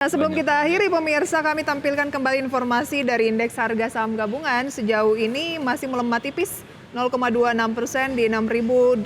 Sebelum kita akhiri pemirsa, kami tampilkan kembali informasi dari indeks harga saham gabungan. Sejauh ini masih melemah tipis 0,26% di 6.860.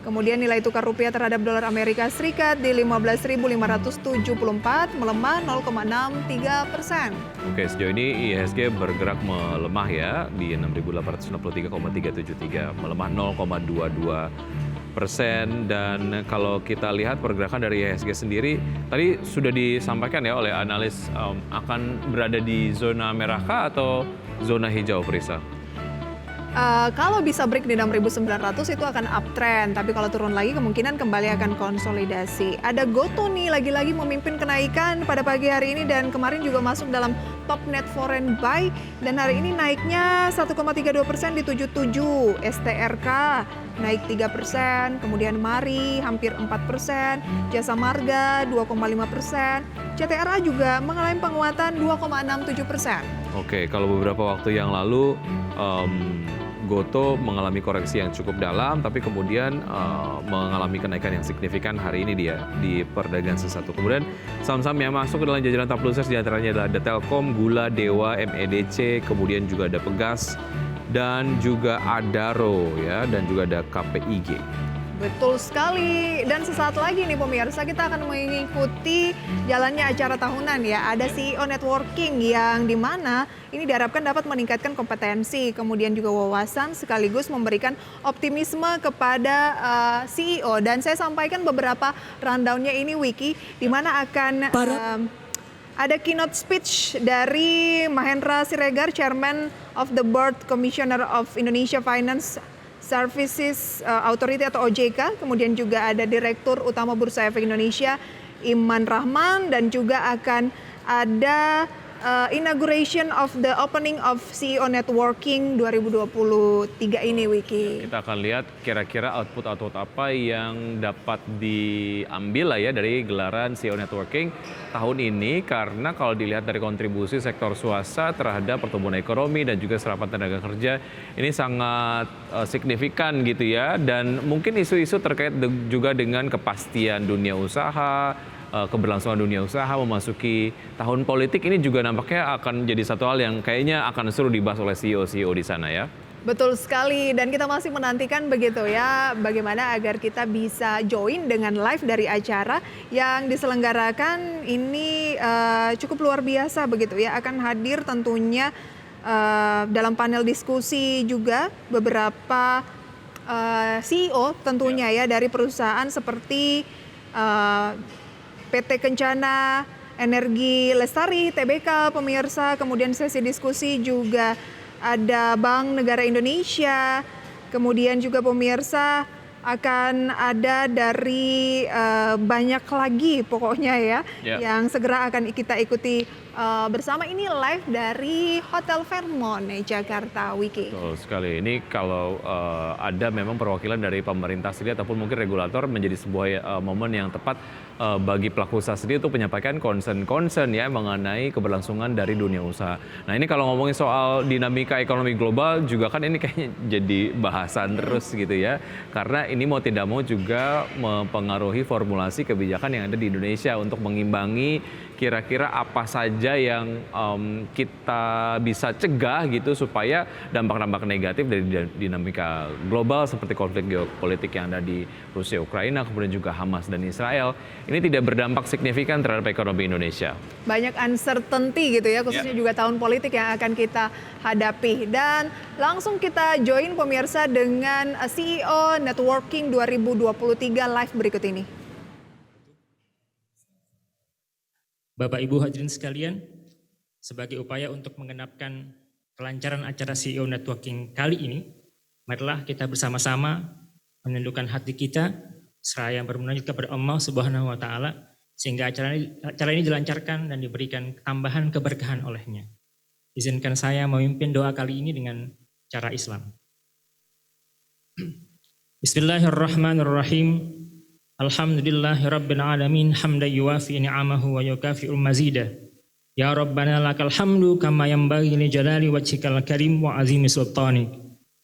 Kemudian nilai tukar rupiah terhadap dolar Amerika Serikat di 15.574, melemah 0,63%. Oke, sejauh ini IHSG bergerak melemah ya di 6.863,373, melemah 0,22%. Dan kalau kita lihat pergerakan dari IHSG sendiri, tadi sudah disampaikan ya oleh analis akan berada di zona merah kah atau zona hijau, Prisa? Kalau bisa break di 6.900 itu akan uptrend, tapi kalau turun lagi kemungkinan kembali akan konsolidasi. Ada Gotoh nih lagi-lagi memimpin kenaikan pada pagi hari ini dan kemarin juga masuk dalam top net foreign buy dan hari ini naiknya 1,32% di 77. STRK naik 3%, kemudian Mari hampir 4%, Jasa Marga 2,5%, CTRA juga mengalami penguatan 2,67%. Oke, kalau beberapa waktu yang lalu Gotoh mengalami koreksi yang cukup dalam, tapi kemudian mengalami kenaikan yang signifikan hari ini dia di perdagangan sesatu. Kemudian saham-saham yang masuk ke dalam jajaran top losers diantaranya adalah ada Telkom, Gula, Dewa, MEDC, kemudian juga ada Pegas, dan juga Adaro ya, dan juga ada KPIG. Betul sekali. Dan sesaat lagi nih pemirsa, kita akan mengikuti jalannya acara tahunan ya. Ada CEO Networking yang dimana ini diharapkan dapat meningkatkan kompetensi, kemudian juga wawasan, sekaligus memberikan optimisme kepada CEO. Dan saya sampaikan beberapa rundown-nya ini, Wiki, di mana akan ada keynote speech dari Mahendra Siregar, Chairman of the Board Commissioner of Indonesia Finance Services Authority atau OJK, kemudian juga ada Direktur Utama Bursa Efek Indonesia Iman Rahman, dan juga akan ada inauguration of the opening of CEO Networking 2023 ini, Wiki. Kita akan lihat kira-kira output apa yang dapat diambil lah ya dari gelaran CEO Networking tahun ini, karena kalau dilihat dari kontribusi sektor swasta terhadap pertumbuhan ekonomi dan juga serapan tenaga kerja ini sangat signifikan gitu ya, dan mungkin isu-isu terkait juga dengan kepastian dunia usaha, keberlangsungan dunia usaha memasuki tahun politik ini juga nampaknya akan jadi satu hal yang kayaknya akan seru dibahas oleh CEO-CEO di sana ya. Betul sekali, dan kita masih menantikan begitu ya bagaimana agar kita bisa join dengan live dari acara yang diselenggarakan ini cukup luar biasa begitu ya. Akan hadir tentunya dalam panel diskusi juga beberapa CEO tentunya ya dari perusahaan seperti PT Kencana Energi Lestari, TBK, pemirsa. Kemudian sesi diskusi juga ada Bank Negara Indonesia. Kemudian juga pemirsa akan ada dari banyak lagi pokoknya ya, yang segera akan kita ikuti bersama. Ini live dari Hotel Fairmont Jakarta, Wiki. Betul sekali. Ini kalau ada memang perwakilan dari pemerintah sendiri ataupun mungkin regulator, menjadi sebuah momen yang tepat bagi pelaku usaha sendiri untuk menyampaikan concern ya mengenai keberlangsungan dari dunia usaha. Nah ini kalau ngomongin soal dinamika ekonomi global juga kan ini kayaknya jadi bahasan terus gitu ya, karena ini mau tidak mau juga mempengaruhi formulasi kebijakan yang ada di Indonesia untuk mengimbangi kira-kira apa saja yang kita bisa cegah gitu supaya dampak-dampak negatif dari dinamika global seperti konflik geopolitik yang ada di Rusia, Ukraina, kemudian juga Hamas dan Israel, ini tidak berdampak signifikan terhadap ekonomi Indonesia. Banyak uncertainty gitu ya, khususnya juga tahun politik yang akan kita hadapi. Dan langsung kita join pemirsa dengan CEO Networking 2023 live berikut ini. Bapak Ibu hadirin sekalian, sebagai upaya untuk menggenapkan kelancaran acara CEO Networking kali ini, marilah kita bersama-sama menundukkan hati kita seraya bermunajat kepada Allah Subhanahu wa taala sehingga acara ini dilancarkan dan diberikan tambahan keberkahan olehnya. Izinkan saya memimpin doa kali ini dengan cara Islam. Bismillahirrahmanirrahim. Alhamdulillahirabbil alamin hamdan yuwafi ni'amahu wa yukafi'ul mazida. Ya Rabbana lakal hamdu kama yanbaghi li jalali wajhikal karim wa azimi sultanik.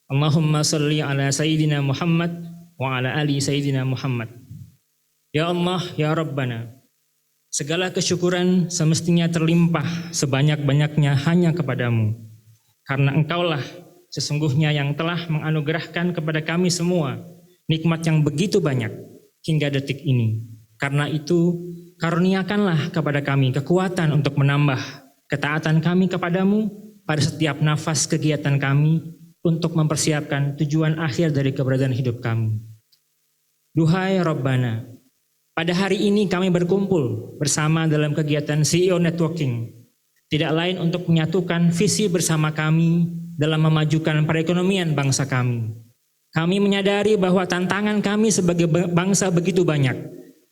Allahumma salli ala sayyidina Muhammad wa ala ali sayyidina Muhammad. Ya Allah, ya Rabbana, Segala kesyukuran semestinya terlimpah sebanyak-banyaknya hanya kepadamu. Karena Engkaulah sesungguhnya yang telah menganugerahkan kepada kami semua nikmat yang begitu banyak hingga detik ini. Karena itu, karuniakanlah kepada kami kekuatan untuk menambah ketaatan kami kepadamu pada setiap nafas kegiatan kami untuk mempersiapkan tujuan akhir dari keberadaan hidup kami. Duhai Rabbana, pada hari ini kami berkumpul bersama dalam kegiatan CEO Networking, tidak lain untuk menyatukan visi bersama kami dalam memajukan perekonomian bangsa kami. Kami menyadari bahwa tantangan kami sebagai bangsa begitu banyak.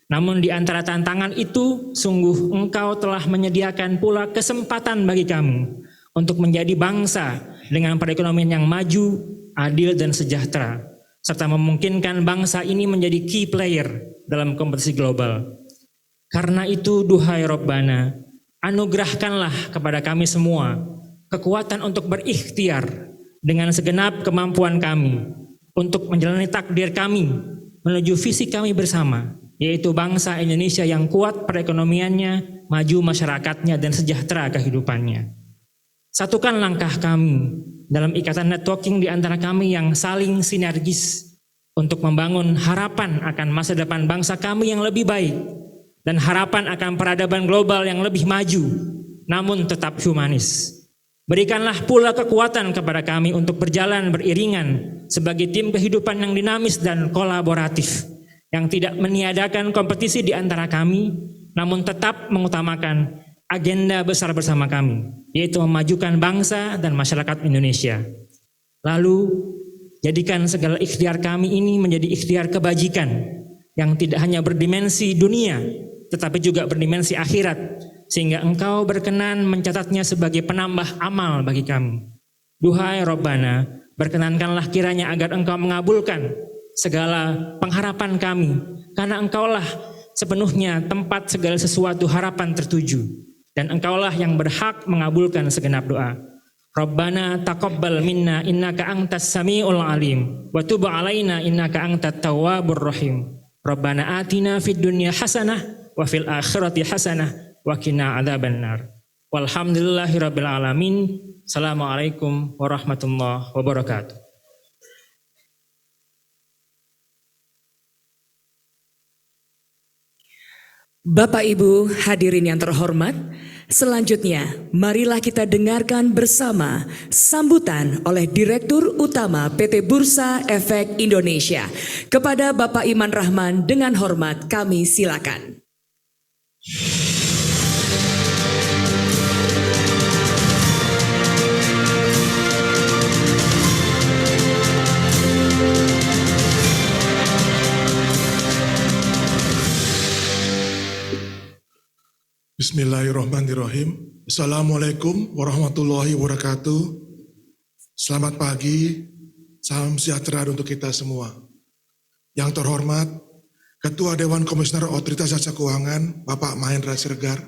Namun di antara tantangan itu, sungguh Engkau telah menyediakan pula kesempatan bagi kami untuk menjadi bangsa dengan perekonomian yang maju, adil dan sejahtera, serta memungkinkan bangsa ini menjadi key player dalam kompetisi global. Karena itu, duhai Rabbana, anugerahkanlah kepada kami semua kekuatan untuk berikhtiar dengan segenap kemampuan kami untuk menjalani takdir kami menuju visi kami bersama, yaitu bangsa Indonesia yang kuat perekonomiannya, maju masyarakatnya, dan sejahtera kehidupannya. Satukan langkah kami dalam ikatan networking di antara kami yang saling sinergis untuk membangun harapan akan masa depan bangsa kami yang lebih baik dan harapan akan peradaban global yang lebih maju, namun tetap humanis. Berikanlah pula kekuatan kepada kami untuk berjalan beriringan sebagai tim kehidupan yang dinamis dan kolaboratif, yang tidak meniadakan kompetisi di antara kami, namun tetap mengutamakan agenda besar bersama kami, yaitu memajukan bangsa dan masyarakat Indonesia. Lalu, jadikan segala ikhtiar kami ini menjadi ikhtiar kebajikan yang tidak hanya berdimensi dunia, tetapi juga berdimensi akhirat, sehingga Engkau berkenan mencatatnya sebagai penambah amal bagi kami. Duhai Rabbana, berkenankanlah kiranya agar Engkau mengabulkan segala pengharapan kami, karena Engkaulah sepenuhnya tempat segala sesuatu harapan tertuju, dan Engkaulah yang berhak mengabulkan segenap doa. Rabbana taqabbal minna innaka antas samiul alim wa tub alaina innaka antat tawwabur rahim. Rabbana atina fid dunya hasanah wa fil akhirati hasanah wa qina adzabannar. Walhamdulillahirabbil alamin. Assalamualaikum warahmatullahi wabarakatuh. Bapak Ibu hadirin yang terhormat, selanjutnya marilah kita dengarkan bersama sambutan oleh Direktur Utama PT Bursa Efek Indonesia. Kepada Bapak Iman Rahman dengan hormat kami silakan. Bismillahirrahmanirrahim. Assalamualaikum warahmatullahi wabarakatuh. Selamat pagi, salam sejahtera untuk kita semua. Yang terhormat, Ketua Dewan Komisioner Otoritas Jasa Keuangan, Bapak Mahendra Siregar.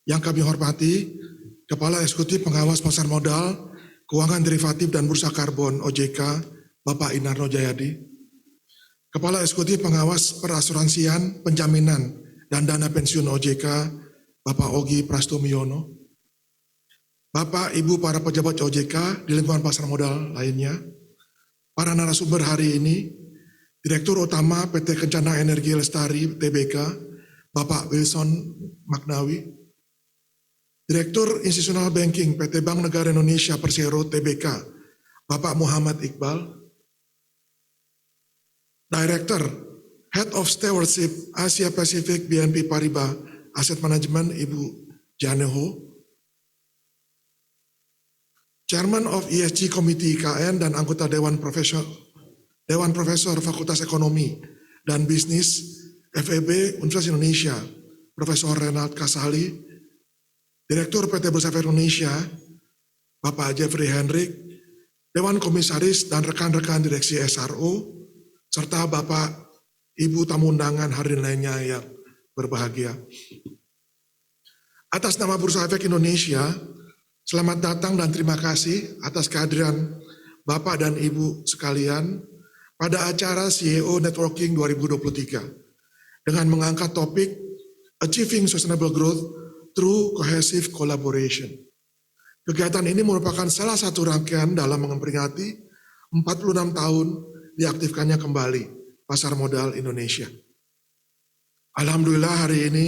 Yang kami hormati, Kepala Eksekutif Pengawas Pasar Modal, Keuangan Derivatif dan Bursa Karbon OJK, Bapak Inarno Jayadi. Kepala Eksekutif Pengawas Perasuransian, Penjaminan, dan Dana Pensiun OJK, Bapak Ogi Prastomiono. Bapak, Ibu, para pejabat OJK di lingkungan pasar modal lainnya. Para narasumber hari ini, Direktur Utama PT Kencana Energi Lestari Tbk, Bapak Wilson Magnawi. Direktur Institutional Banking PT Bank Negara Indonesia Persero Tbk, Bapak Muhammad Iqbal. Director Head of Stewardship Asia Pacific BNP Paribas Asset Management, Ibu Janeho. Chairman of ESG Committee IKN dan anggota Dewan Profesor Fakultas Ekonomi dan Bisnis FEB Universitas Indonesia, Profesor Renald Kasali. Direktur PT Bursa Efek Indonesia, Bapak Jeffrey Hendrik. Dewan Komisaris dan rekan-rekan Direksi SRO, serta Bapak Ibu tamu undangan hadirin lainnya yang berbahagia. Atas nama Bursa Efek Indonesia, selamat datang dan terima kasih atas kehadiran Bapak dan Ibu sekalian pada acara CEO Networking 2023 dengan mengangkat topik Achieving Sustainable Growth Through Cohesive Collaboration. Kegiatan ini merupakan salah satu rangkaian dalam memperingati 46 tahun diaktifkannya kembali pasar modal Indonesia. Alhamdulillah hari ini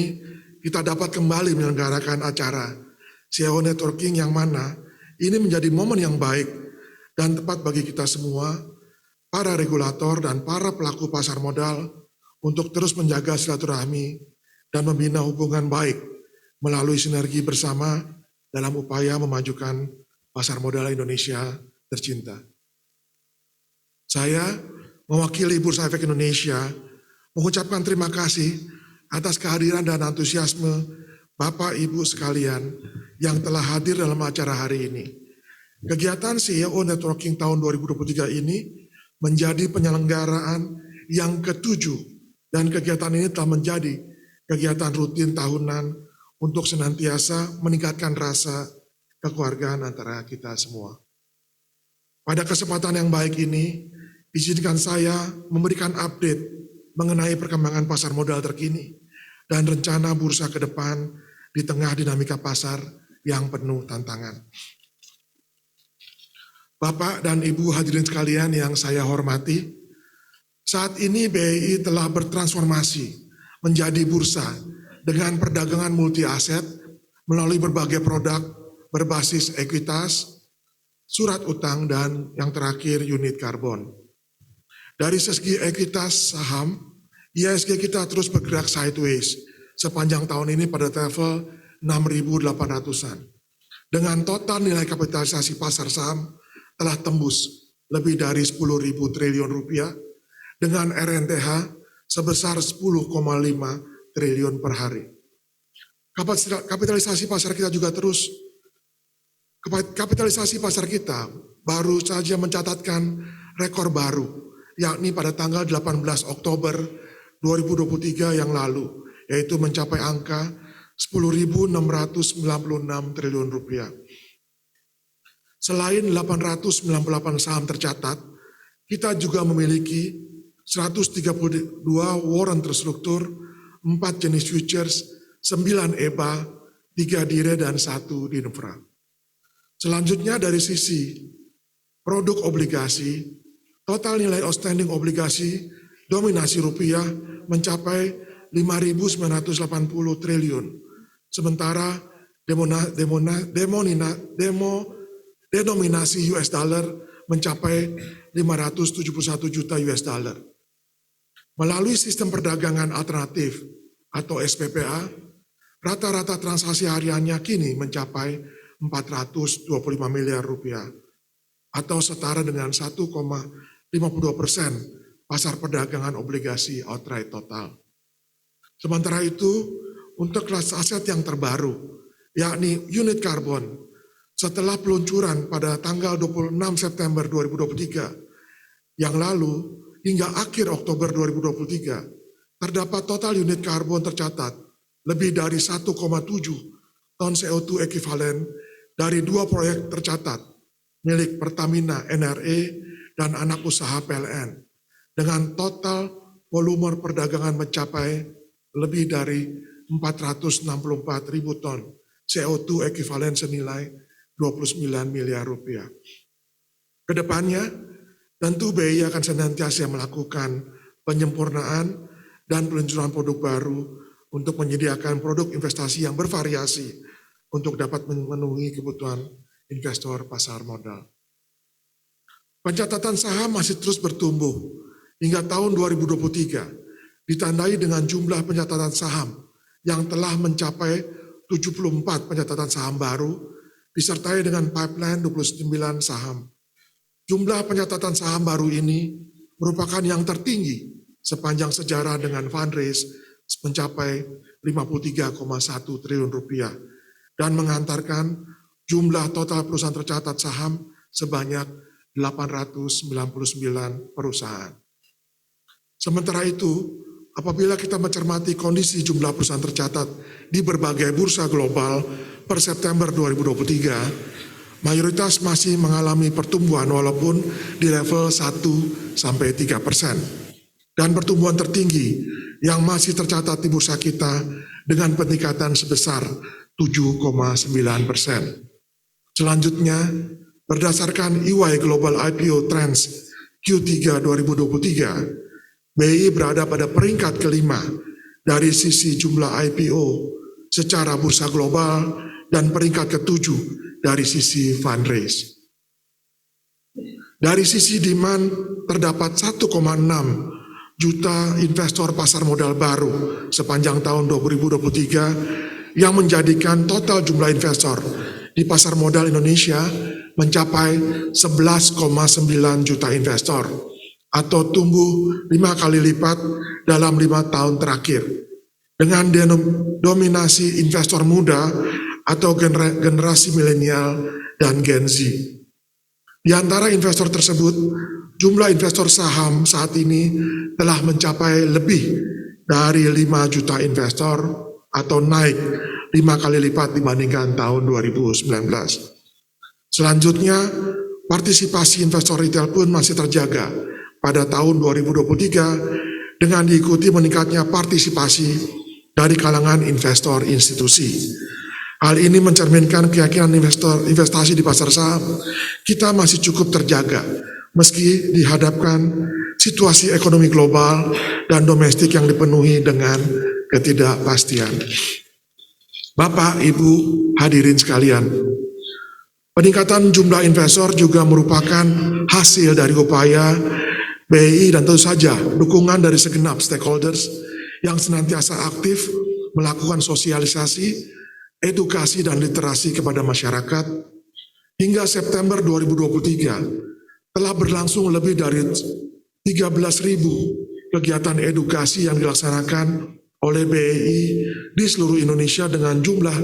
kita dapat kembali menyelenggarakan acara CEO Networking yang mana ini menjadi momen yang baik dan tepat bagi kita semua, para regulator dan para pelaku pasar modal untuk terus menjaga silaturahmi dan membina hubungan baik melalui sinergi bersama dalam upaya memajukan pasar modal Indonesia tercinta. Saya mewakili Bursa Efek Indonesia mengucapkan terima kasih atas kehadiran dan antusiasme Bapak Ibu sekalian yang telah hadir dalam acara hari ini. Kegiatan CEO Networking tahun 2023 ini menjadi penyelenggaraan yang ke-7 dan kegiatan ini telah menjadi kegiatan rutin tahunan untuk senantiasa meningkatkan rasa kekeluargaan antara kita semua. Pada kesempatan yang baik ini, izinkan saya memberikan update mengenai perkembangan pasar modal terkini dan rencana bursa ke depan di tengah dinamika pasar yang penuh tantangan. Bapak dan Ibu hadirin sekalian yang saya hormati, saat ini BEI telah bertransformasi menjadi bursa dengan perdagangan multi aset melalui berbagai produk berbasis ekuitas, surat utang, dan yang terakhir unit karbon. Dari segi ekuitas saham, IHSG kita terus bergerak sideways sepanjang tahun ini pada level 6.800-an. Dengan total nilai kapitalisasi pasar saham telah tembus lebih dari 10.000 triliun rupiah dengan RNTH sebesar 10,5 triliun per hari. Kapitalisasi pasar kita juga terus, kapitalisasi pasar kita baru saja mencatatkan rekor baru, yakni pada tanggal 18 Oktober 2023 yang lalu, yaitu mencapai angka 10.696 triliun rupiah. Selain 898 saham tercatat, kita juga memiliki 132 warrant terstruktur, 4 jenis futures, 9 EBA, 3 dire, dan 1 dinfra. Selanjutnya dari sisi produk obligasi, total nilai outstanding obligasi dominasi rupiah mencapai 5.980 triliun. Sementara denominasi US dollar mencapai 571 juta US dollar. Melalui sistem perdagangan alternatif atau SPPA, rata-rata transaksi hariannya kini mencapai 425 miliar rupiah atau setara dengan 1,52% pasar perdagangan obligasi outright total. Sementara itu, untuk kelas aset yang terbaru, yakni unit karbon, setelah peluncuran pada tanggal 26 September 2023 yang lalu, hingga akhir Oktober 2023, terdapat total unit karbon tercatat lebih dari 1,7 ton CO2 ekivalen dari 2 proyek tercatat milik Pertamina NRE dan anak usaha PLN dengan total volume perdagangan mencapai lebih dari 464.000 ton CO2 ekivalen senilai 29 miliar rupiah. Kedepannya, tentu BEI akan senantiasa melakukan penyempurnaan dan peluncuran produk baru untuk menyediakan produk investasi yang bervariasi untuk dapat memenuhi kebutuhan investor pasar modal. Pencatatan saham masih terus bertumbuh hingga tahun 2023, ditandai dengan jumlah pencatatan saham yang telah mencapai 74 pencatatan saham baru, disertai dengan pipeline 29 saham. Jumlah pencatatan saham baru ini merupakan yang tertinggi sepanjang sejarah dengan fundraise mencapai 53,1 triliun rupiah dan mengantarkan jumlah total perusahaan tercatat saham sebanyak 899 perusahaan. Sementara itu, apabila kita mencermati kondisi jumlah perusahaan tercatat di berbagai bursa global per September 2023, mayoritas masih mengalami pertumbuhan walaupun di level 1-3%. Dan pertumbuhan tertinggi yang masih tercatat di bursa kita dengan peningkatan sebesar 7,9%. Selanjutnya, berdasarkan EY Global IPO Trends Q3 2023, BI berada pada peringkat kelima dari sisi jumlah IPO secara bursa global dan peringkat ketujuh dari sisi fundraise. Dari sisi demand, terdapat 1,6 juta investor pasar modal baru sepanjang tahun 2023 yang menjadikan total jumlah investor di pasar modal Indonesia mencapai 11,9 juta investor atau tumbuh 5 kali lipat dalam 5 tahun terakhir dengan dominasi investor muda atau generasi milenial dan Gen Z. Di antara investor tersebut, jumlah investor saham saat ini telah mencapai lebih dari 5 juta investor atau naik 5 kali lipat dibandingkan tahun 2019. Selanjutnya, partisipasi investor retail pun masih terjaga pada tahun 2023 dengan diikuti meningkatnya partisipasi dari kalangan investor institusi. Hal ini mencerminkan keyakinan investasi di pasar saham kita masih cukup terjaga meski dihadapkan situasi ekonomi global dan domestik yang dipenuhi dengan ketidakpastian. Bapak, Ibu, hadirin sekalian, peningkatan jumlah investor juga merupakan hasil dari upaya BI dan tentu saja dukungan dari segenap stakeholders yang senantiasa aktif melakukan sosialisasi, edukasi dan literasi kepada masyarakat. Hingga September 2023 telah berlangsung lebih dari 13.000 kegiatan edukasi yang dilaksanakan oleh BI di seluruh Indonesia dengan jumlah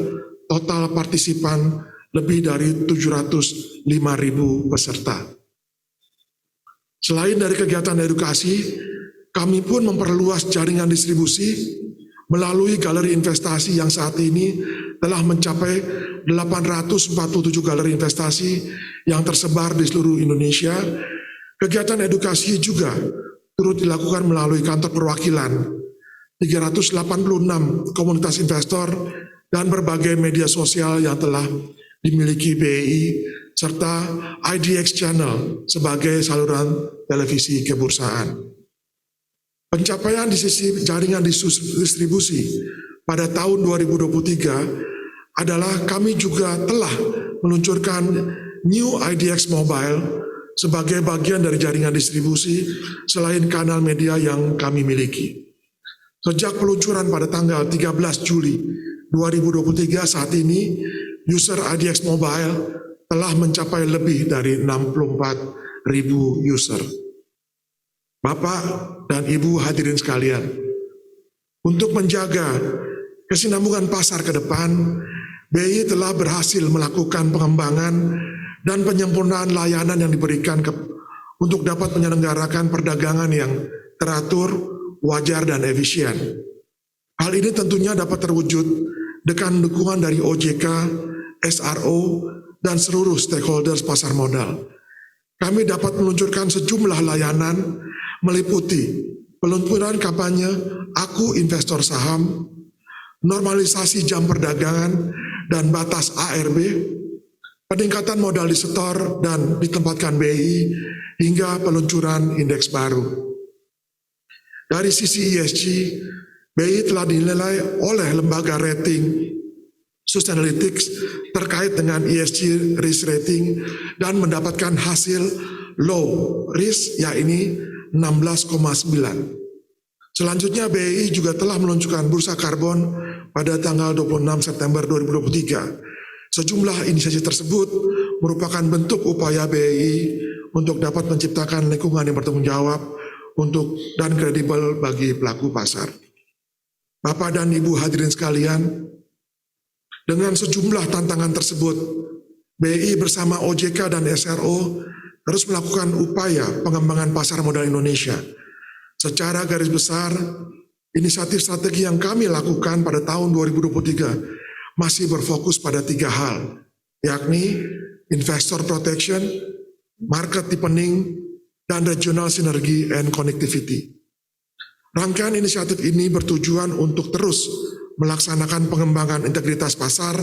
total partisipan lebih dari 705.000 peserta. Selain dari kegiatan edukasi, kami pun memperluas jaringan distribusi melalui galeri investasi yang saat ini telah mencapai 847 galeri investasi yang tersebar di seluruh Indonesia. Kegiatan edukasi juga turut dilakukan melalui kantor perwakilan, 386 komunitas investor, dan berbagai media sosial yang telah dimiliki BI, serta IDX Channel sebagai saluran televisi kebursaan. Pencapaian di sisi jaringan distribusi pada tahun 2023 adalah kami juga telah meluncurkan New IDX Mobile sebagai bagian dari jaringan distribusi selain kanal media yang kami miliki. Sejak peluncuran pada tanggal 13 Juli 2023 saat ini, user IDX Mobile telah mencapai lebih dari 64.000 user. Bapak dan Ibu hadirin sekalian, untuk menjaga kesinambungan pasar ke depan, BI telah berhasil melakukan pengembangan dan penyempurnaan layanan yang diberikan untuk dapat menyelenggarakan perdagangan yang teratur, wajar, dan efisien. Hal ini tentunya dapat terwujud dengan dukungan dari OJK, SRO, dan seluruh stakeholders pasar modal. Kami dapat meluncurkan sejumlah layanan meliputi peluncuran kampanye Aku Investor Saham, normalisasi jam perdagangan dan batas ARB, peningkatan modal di setor dan ditempatkan BI, hingga peluncuran indeks baru. Dari sisi ESG, BI telah dinilai oleh lembaga rating Sustainalytics terkait dengan ESG risk rating dan mendapatkan hasil low risk, yakni 16,9. Selanjutnya BI juga telah meluncurkan bursa karbon pada tanggal 26 September 2023. Sejumlah inisiasi tersebut merupakan bentuk upaya BI untuk dapat menciptakan lingkungan yang bertanggung jawab untuk dan kredibel bagi pelaku pasar. Bapak dan Ibu hadirin sekalian, dengan sejumlah tantangan tersebut, BI bersama OJK dan SRO terus melakukan upaya pengembangan pasar modal Indonesia. Secara garis besar, inisiatif strategi yang kami lakukan pada tahun 2023 masih berfokus pada 3 hal, yakni investor protection, market deepening, dan regional synergy and connectivity. Rangkaian inisiatif ini bertujuan untuk terus melaksanakan pengembangan integritas pasar,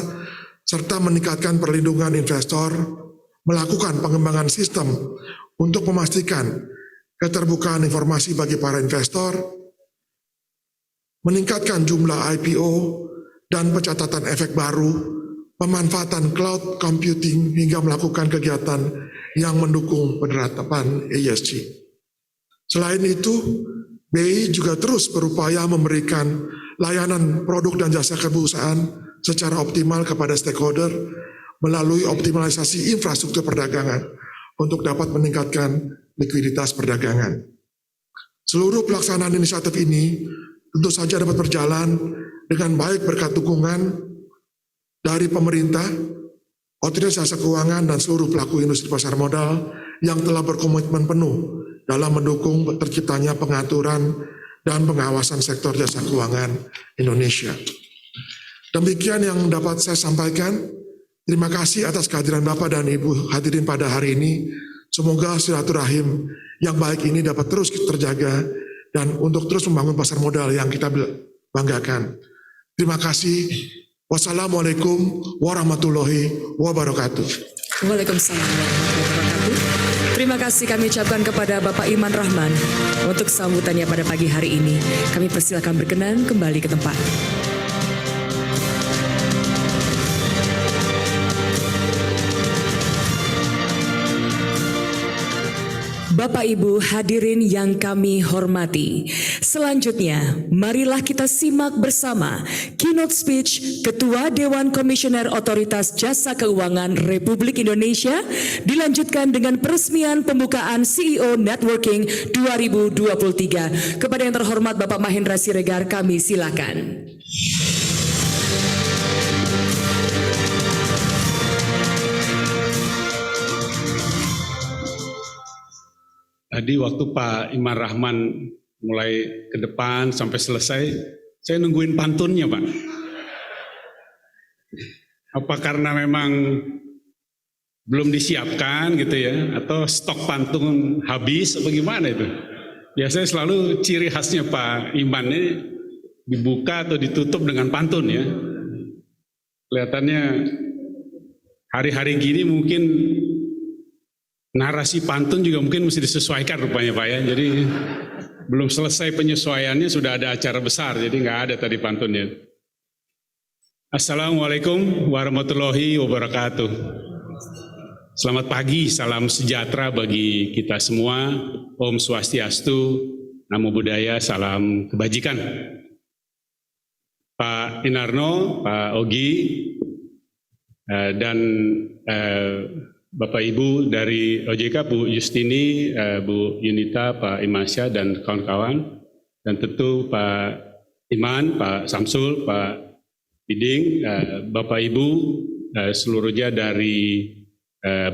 serta meningkatkan perlindungan investor, melakukan pengembangan sistem untuk memastikan keterbukaan informasi bagi para investor, meningkatkan jumlah IPO dan pencatatan efek baru, pemanfaatan cloud computing hingga melakukan kegiatan yang mendukung penerapan ESG. Selain itu, BI juga terus berupaya memberikan layanan produk dan jasa perusahaan secara optimal kepada stakeholder melalui optimalisasi infrastruktur perdagangan untuk dapat meningkatkan likuiditas perdagangan. Seluruh pelaksanaan inisiatif ini tentu saja dapat berjalan dengan baik berkat dukungan dari pemerintah, otoritas jasa keuangan, dan seluruh pelaku industri pasar modal yang telah berkomitmen penuh dalam mendukung terciptanya pengaturan dan pengawasan sektor jasa keuangan Indonesia. Demikian yang dapat saya sampaikan. Terima kasih atas kehadiran Bapak dan Ibu hadirin pada hari ini. Semoga silaturahim yang baik ini dapat terus terjaga dan untuk terus membangun pasar modal yang kita banggakan. Terima kasih. Wassalamualaikum warahmatullahi wabarakatuh. Waalaikumsalam warahmatullahi wabarakatuh. Terima kasih kami ucapkan kepada Bapak Iman Rahman untuk sambutannya pada pagi hari ini. Kami persilakan berkenan kembali ke tempat. Bapak Ibu hadirin yang kami hormati, selanjutnya marilah kita simak bersama keynote speech Ketua Dewan Komisioner Otoritas Jasa Keuangan Republik Indonesia, dilanjutkan dengan peresmian pembukaan CEO Networking 2023. Kepada yang terhormat Bapak Mahendra Siregar, kami silakan. Tadi waktu Pak Iman Rahman mulai ke depan sampai selesai, saya nungguin pantunnya, Pak. Apa karena memang belum disiapkan gitu ya, atau stok pantun habis, apa gimana itu? Biasanya selalu ciri khasnya Pak Iman ini dibuka atau ditutup dengan pantun ya. Kelihatannya hari-hari gini mungkin narasi pantun juga mungkin mesti disesuaikan rupanya Pak ya. Jadi belum selesai penyesuaiannya sudah ada acara besar, jadi nggak ada tadi pantunnya. Assalamualaikum warahmatullahi wabarakatuh. Selamat pagi, salam sejahtera bagi kita semua. Om Swastiastu, Namo Buddhaya, salam kebajikan. Pak Inarno, Pak Ogi, dan Bapak Ibu dari OJK, Bu Yustini, Bu Yunita, Pak Imasya, dan kawan-kawan, dan tentu Pak Iman, Pak Samsul, Pak Biding, Bapak Ibu seluruhnya dari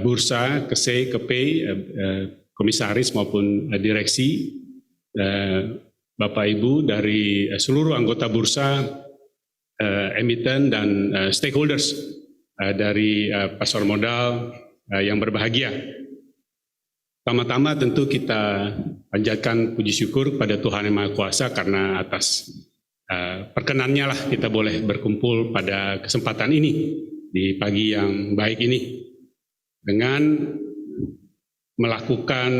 Bursa, KSE, KPI, komisaris maupun direksi, Bapak Ibu dari seluruh anggota Bursa, emiten, dan stakeholders dari pasar modal yang berbahagia. Pertama-tama tentu kita panjatkan puji syukur kepada Tuhan Yang Maha Kuasa karena atas perkenannya lah kita boleh berkumpul pada kesempatan ini di pagi yang baik ini dengan melakukan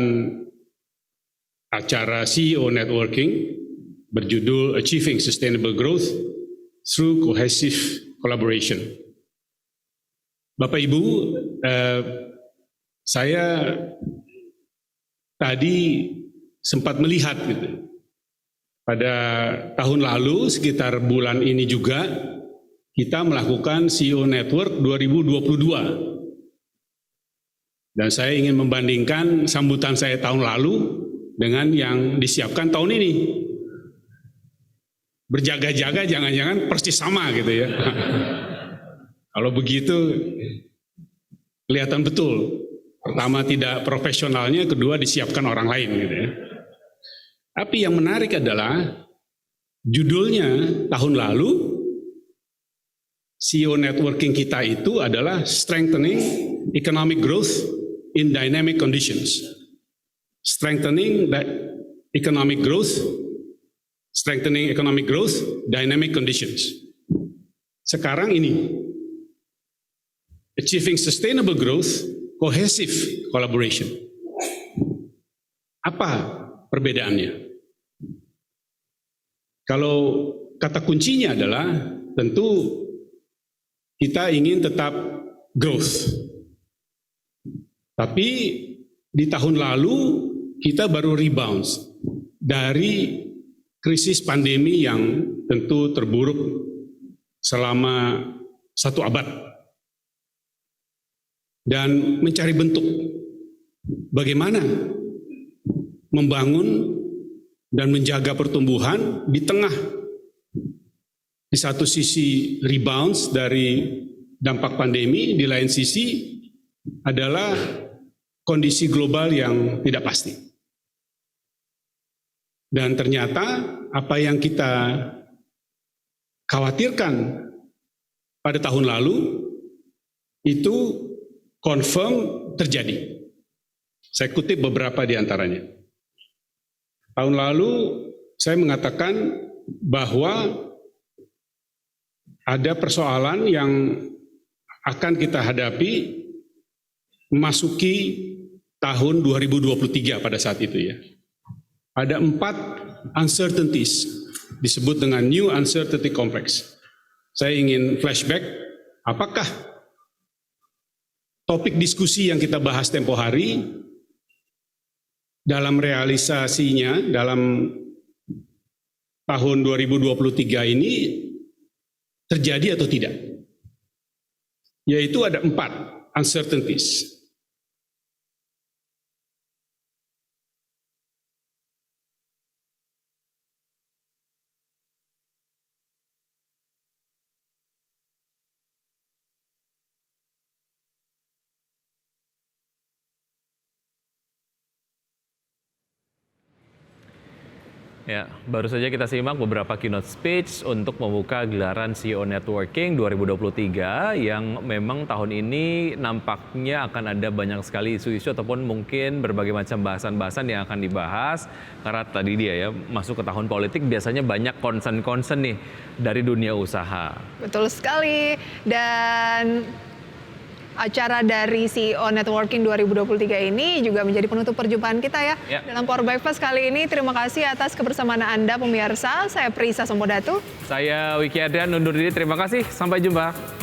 acara CEO Networking berjudul Achieving Sustainable Growth Through Cohesive Collaboration. Bapak Ibu, saya tadi sempat melihat gitu. Pada tahun lalu sekitar bulan ini juga kita melakukan CEO Network 2022. Dan saya ingin membandingkan sambutan saya tahun lalu dengan yang disiapkan tahun ini. Berjaga-jaga jangan-jangan persis sama gitu ya. Kalau begitu kelihatan betul. Pertama tidak profesionalnya, kedua disiapkan orang lain gitu ya. Tapi yang menarik adalah judulnya tahun lalu CEO Networking kita itu adalah Strengthening Economic Growth in Dynamic Conditions. Strengthening economic growth, dynamic conditions. sekarang ini. Achieving sustainable growth, cohesive collaboration. Apa perbedaannya? Kalau kata kuncinya adalah tentu kita ingin tetap growth. Tapi di tahun lalu kita baru rebound dari krisis pandemi yang tentu terburuk selama 1 abad. Dan mencari bentuk bagaimana membangun dan menjaga pertumbuhan di tengah, di satu sisi rebounds dari dampak pandemi, di lain sisi adalah kondisi global yang tidak pasti. Dan ternyata apa yang kita khawatirkan pada tahun lalu itu confirm terjadi. Saya kutip beberapa di antaranya. Tahun lalu saya mengatakan bahwa ada persoalan yang akan kita hadapi memasuki tahun 2023 pada saat itu ya. Ada 4 uncertainties disebut dengan new uncertainty complex. Saya ingin flashback, apakah topik diskusi yang kita bahas tempo hari dalam realisasinya dalam tahun 2023 ini terjadi atau tidak? Yaitu ada 4 uncertainties. Ya, baru saja kita simak beberapa keynote speech untuk membuka gelaran CEO Networking 2023 yang memang tahun ini nampaknya akan ada banyak sekali isu-isu ataupun mungkin berbagai macam bahasan-bahasan yang akan dibahas. Karena tadi dia ya, masuk ke tahun politik biasanya banyak concern-concern nih dari dunia usaha. Betul sekali. Dan acara dari CEO Networking 2023 ini juga menjadi penutup perjumpaan kita ya. Dalam Power Breakfast kali ini. Terima kasih atas kebersamaan Anda pemirsa. Saya Prisa Sempodatu. Saya Wiki Adrian undur diri. Terima kasih. Sampai jumpa.